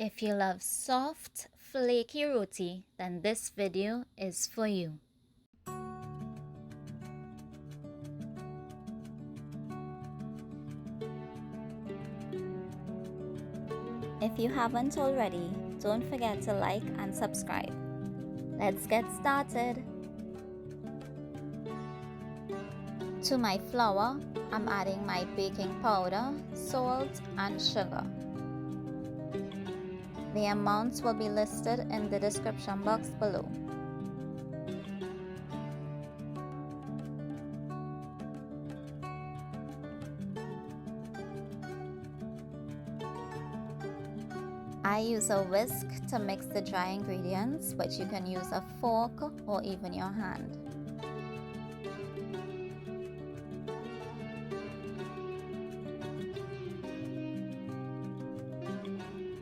If you love soft, flaky roti, then this video is for you. If you haven't already, don't forget to like and subscribe. Let's get started. To my flour, I'm adding my baking powder, salt, and sugar. The amounts will be listed in the description box below. I use a whisk to mix the dry ingredients, but you can use a fork or even your hand.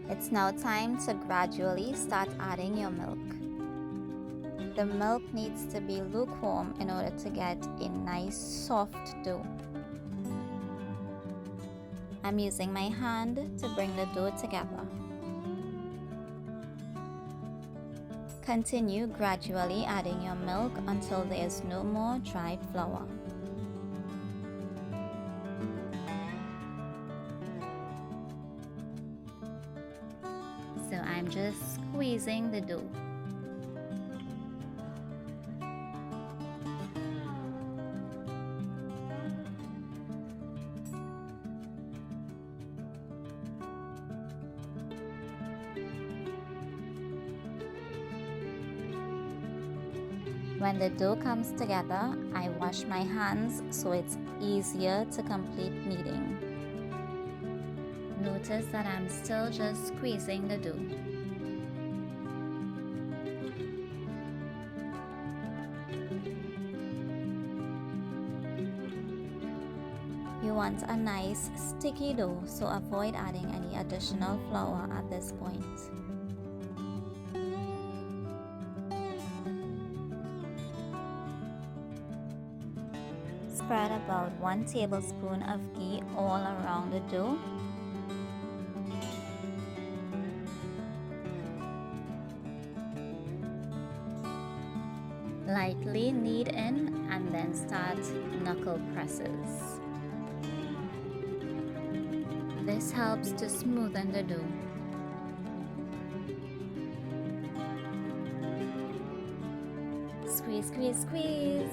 It's now time to gradually start adding your milk. The milk needs to be lukewarm in order to get a nice soft dough. I'm using my hand to bring the dough together. Continue gradually adding your milk until there is no more dried flour. So I'm just squeezing the dough. When the dough comes together, I wash my hands so it's easier to complete kneading. Notice that I'm still just squeezing the dough. You want a nice sticky dough, so avoid adding any additional flour at this point. Spread about 1 tablespoon of ghee all around the dough. Lightly knead in and then start knuckle presses. This helps to smoothen the dough. Squeeze, squeeze, squeeze.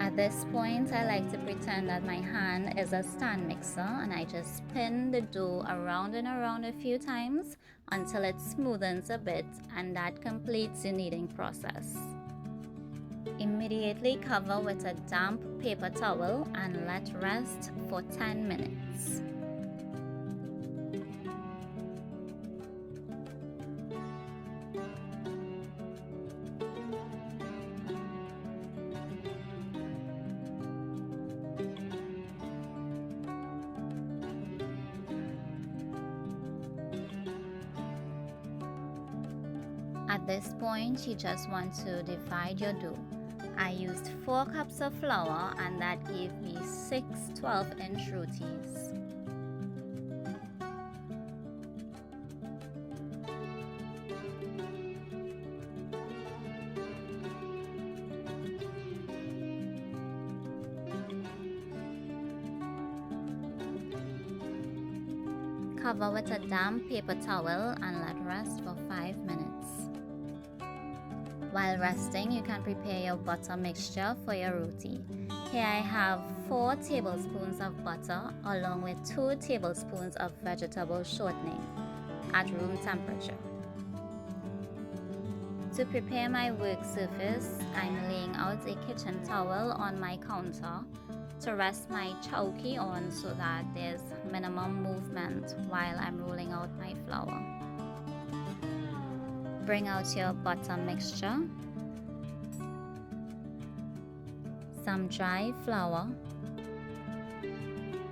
At this point, I like to pretend that my hand is a stand mixer and I just spin the dough around and around a few times until it smoothens a bit, and that completes the kneading process. Immediately cover with a damp paper towel and let rest for 10 minutes. At this point, you just want to divide your dough. I used 4 cups of flour and that gave me 6 12-inch rotis. Cover with a damp paper towel and let rest for 5 minutes. While resting, you can prepare your butter mixture for your roti. Here I have 4 tablespoons of butter along with 2 tablespoons of vegetable shortening at room temperature. To prepare my work surface, I'm laying out a kitchen towel on my counter to rest my chowki on so that there's minimum movement while I'm rolling out my flour. Bring out your butter mixture, some dry flour,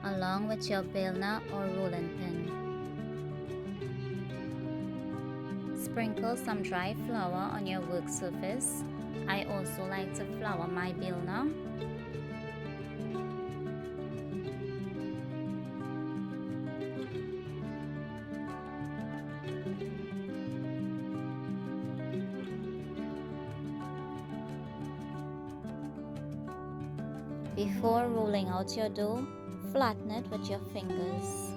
along with your bailna or rolling pin. Sprinkle some dry flour on your work surface. I also like to flour my bailna. Before rolling out your dough, flatten it with your fingers.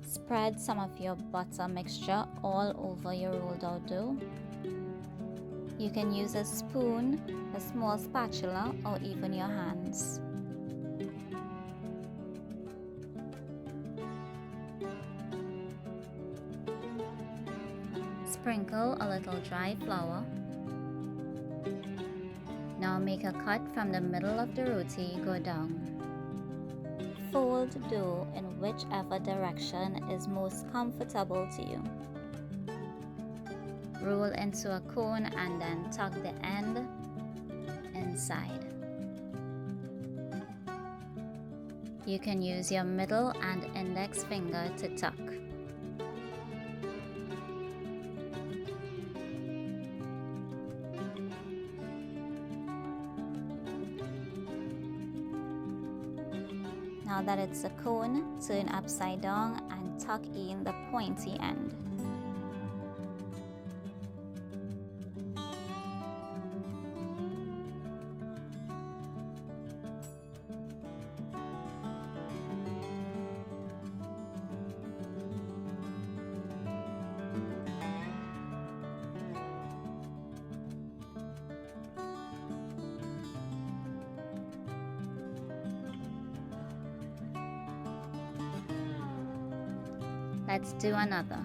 Spread some of your butter mixture all over your rolled out dough. You can use a spoon, a small spatula, or even your hands. Sprinkle a little dry flour. Now make a cut from the middle of the roti, go down. Fold dough in whichever direction is most comfortable to you. Roll into a cone and then tuck the end inside. You can use your middle and index finger to tuck. Now that it's a cone, turn upside down and tuck in the pointy end. Let's do another.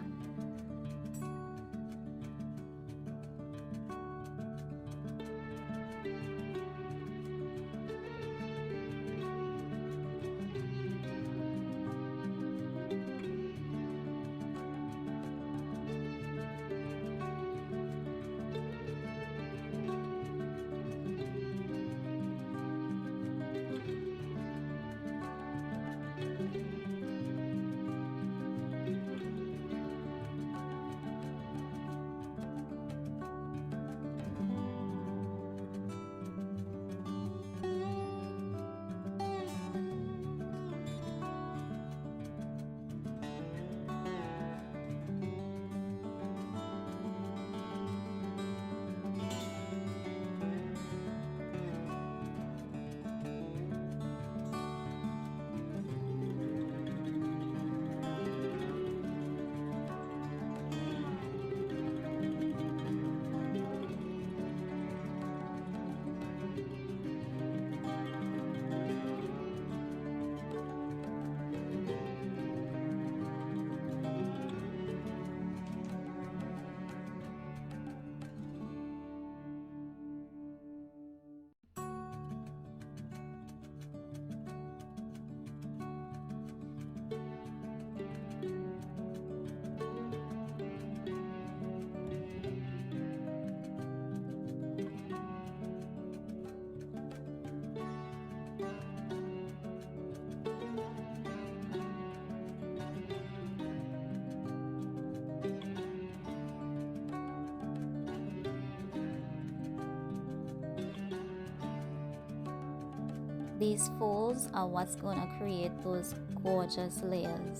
These folds are what's going to create those gorgeous layers.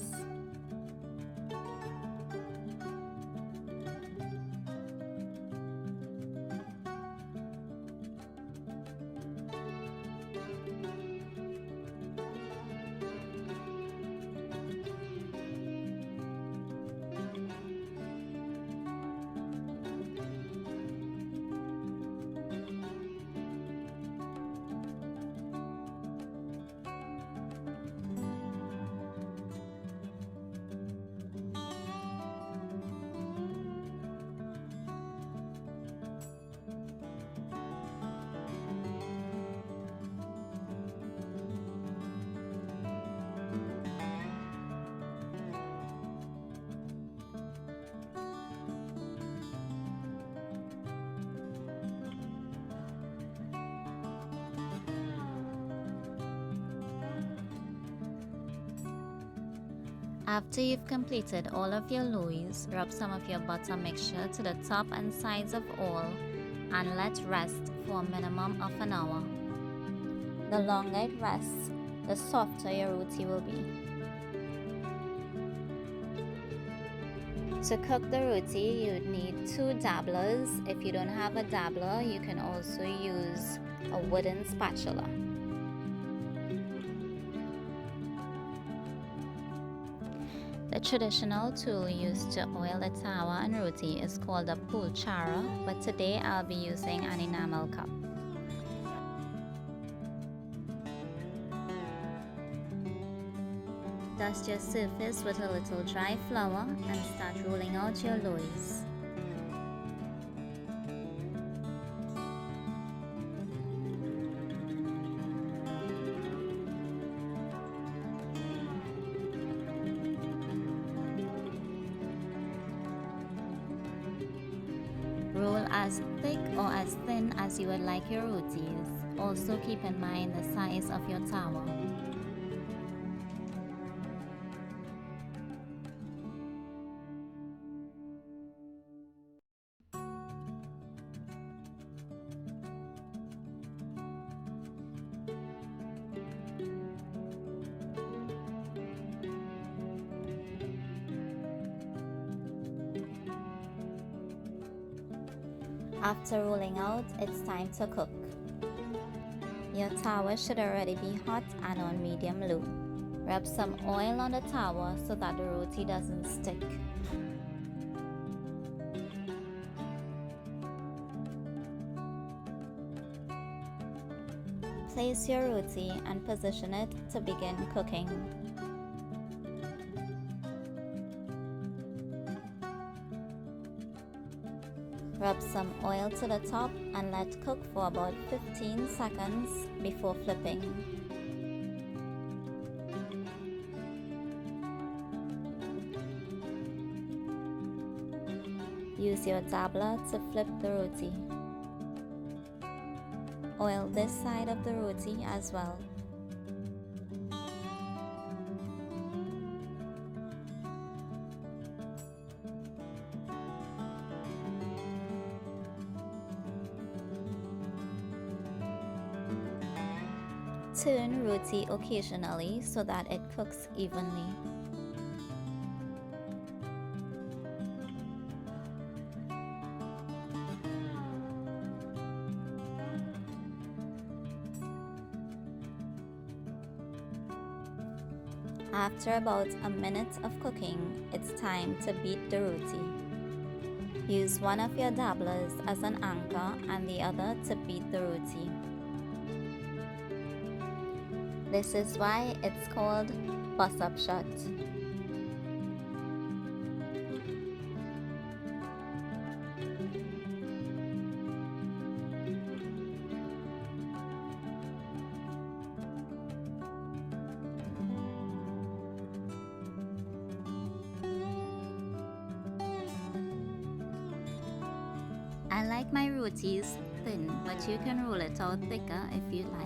After you've completed all of your loaves, rub some of your butter mixture to the top and sides of all and let rest for a minimum of an hour. The longer it rests, the softer your roti will be. To cook the roti, you would need 2 dabblers. If you don't have a dabbler, you can also use a wooden spatula. The traditional tool used to oil the tawa and roti is called a pulchara, but today I'll be using an enamel cup. Dust your surface with a little dry flour and start rolling out your loaves. Roll as thick or as thin as you would like your rotis. Also keep in mind the size of your tawa. After rolling out, it's time to cook. Your tawa should already be hot and on medium low. Rub some oil on the tawa so that the roti doesn't stick. Place your roti and position it to begin cooking. Rub some oil to the top and let cook for about 15 seconds before flipping. Use your dabbler to flip the roti. Oil this side of the roti as well. Turn roti occasionally so that it cooks evenly. After about a minute of cooking, it's time to beat the roti. Use one of your dabblers as an anchor and the other to beat the roti. This is why it's called bus-up shot. I like my rotis thin, but you can roll it out thicker if you like.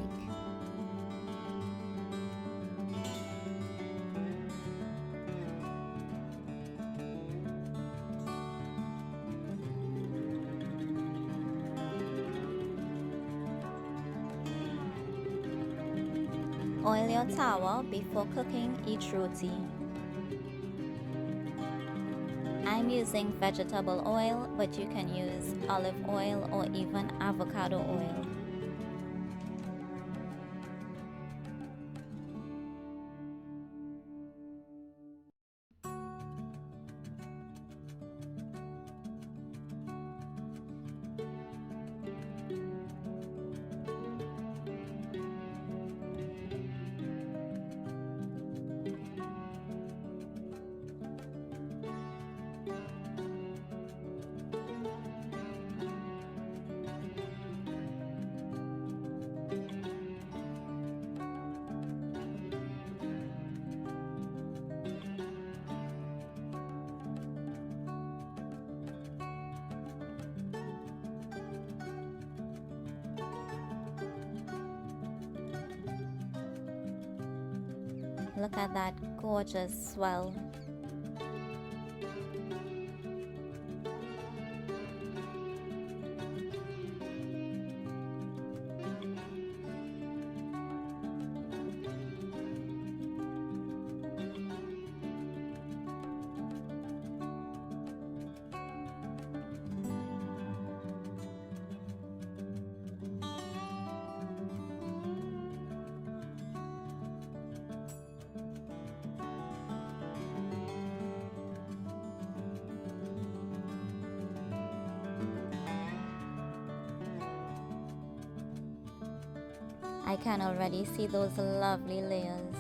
Oil your tawa before cooking each roti. I'm using vegetable oil, but you can use olive oil or even avocado oil. Look at that gorgeous swell. I can already see those lovely layers.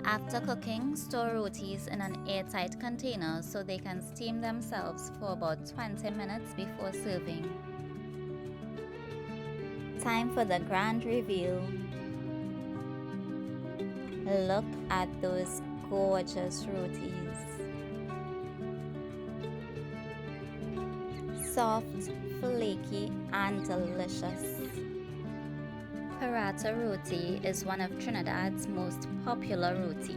After cooking, store rotis in an airtight container so they can steam themselves for about 20 minutes before serving. Time for the grand reveal. Look at those gorgeous rotis. Soft, flaky, and delicious. Paratha Roti is one of Trinidad's most popular roti.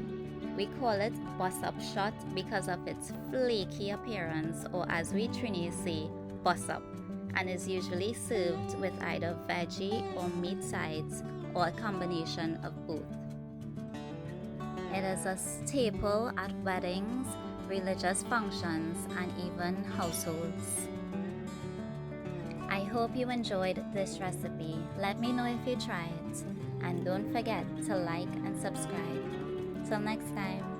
We call it bus-up shot because of its flaky appearance, or as we Trinis say, bus-up, and is usually served with either veggie or meat sides or a combination of both. It is a staple at weddings, religious functions, and even households. I hope you enjoyed this recipe. Let me know if you try it. And don't forget to like and subscribe. Till next time.